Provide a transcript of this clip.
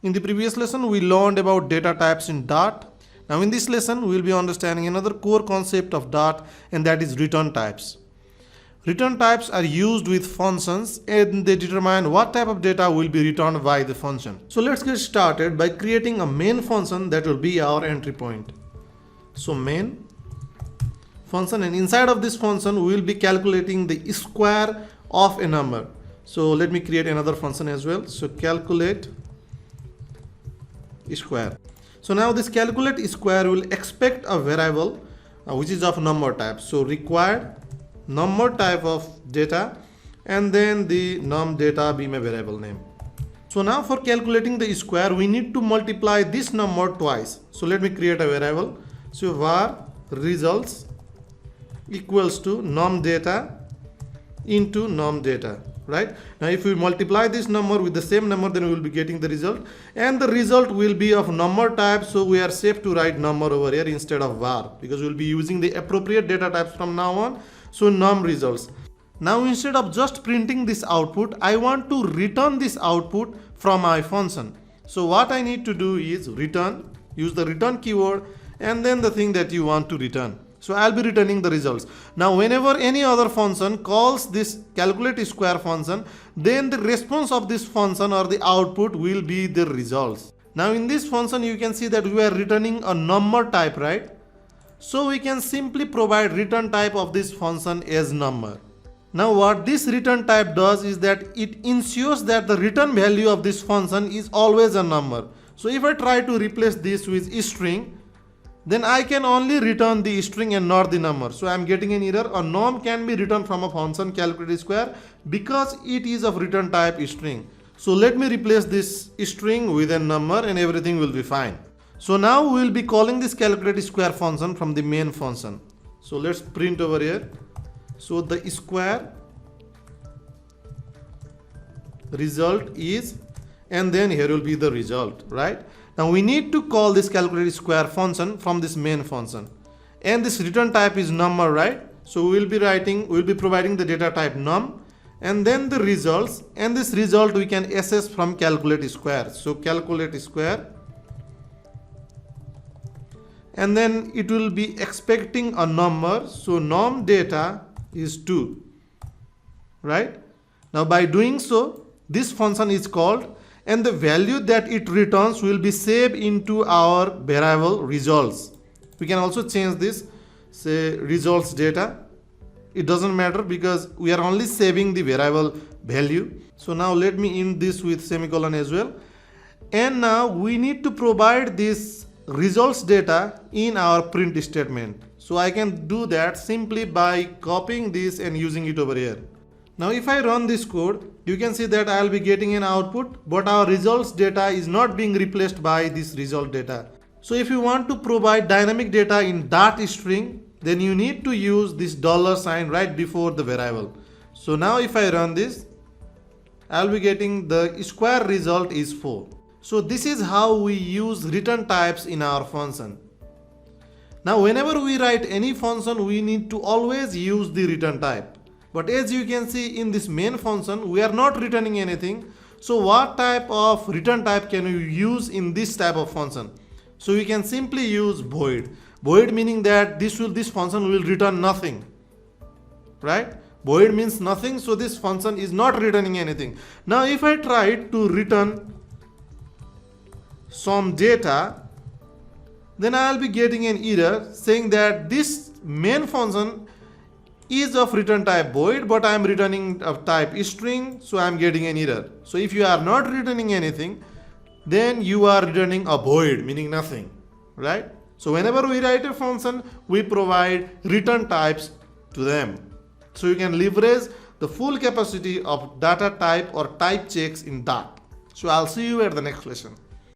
In the previous lesson, we learned about data types in Dart. Now in this lesson, we will be understanding another core concept of Dart, and that is return types. Return types are used with functions and they determine what type of data will be returned by the function. So let's get started by creating a main function that will be our entry point. So main function, and inside of this function we will be calculating the square of a number. So let me create another function as well. So calculate square. So now this calculate square will expect a variable which is of number type. So required number type of data, and then the num data be my variable name. So now for calculating the square, we need to multiply this number twice. So let me create a variable. So var results equals to num data into num data. Right? Now if we multiply this number with the same number, then we will be getting the result, and the result will be of number type. So we are safe to write number over here instead of var, because we will be using the appropriate data types from now on. So num results. Now instead of just printing this output, I want to return this output from my function. So what I need to do is return, use the return keyword, and then the thing that you want to return. So I'll be returning the results. Now whenever any other function calls this calculate square function, then the response of this function or the output will be the results. Now in this function you can see that we are returning a number type, right? So we can simply provide return type of this function as number. Now what this return type does is that it ensures that the return value of this function is always a number. So if I try to replace this with string, then I can only return the string and not the number. So I am getting an error. A num can be returned from a function calculate square because it is of return type string. So let me replace this string with a number and everything will be fine. So now we will be calling this calculate square function from the main function. So let's print over here. So the square result is, and then here will be the result, right? Now we need to call this calculate square function from this main function, and this return type is number, right? So we'll be providing the data type num, and then the results, and this result we can access from calculate square. So calculate square, and then it will be expecting a number. So num data is 2, right? Now by doing so, this function is called, and the value that it returns will be saved into our variable results. We can also change this, say results data. It doesn't matter because we are only saving the variable value. So now let me end this with semicolon as well. And now we need to provide this results data in our print statement. So I can do that simply by copying this and using it over here. Now if I run this code, you can see that I'll be getting an output, but our results data is not being replaced by this result data. So if you want to provide dynamic data in Dart string, then you need to use this $sign right before the variable. So now if I run this, I'll be getting the square result is 4. So this is how we use return types in our function. Now whenever we write any function, we need to always use the return type. But as you can see in this main function, we are not returning anything. So what type of return type can you use in this type of function? So we can simply use void. Void meaning that this function will return nothing, right? Void means nothing, so this function is not returning anything. Now if I try to return some data, then I will be getting an error saying that this main function is of return type void, but I am returning of type string, so I am getting an error. So if you are not returning anything, then you are returning a void, meaning nothing, right? So whenever we write a function, we provide return types to them. So you can leverage the full capacity of data type or type checks in Dart. So I'll see you at the next lesson.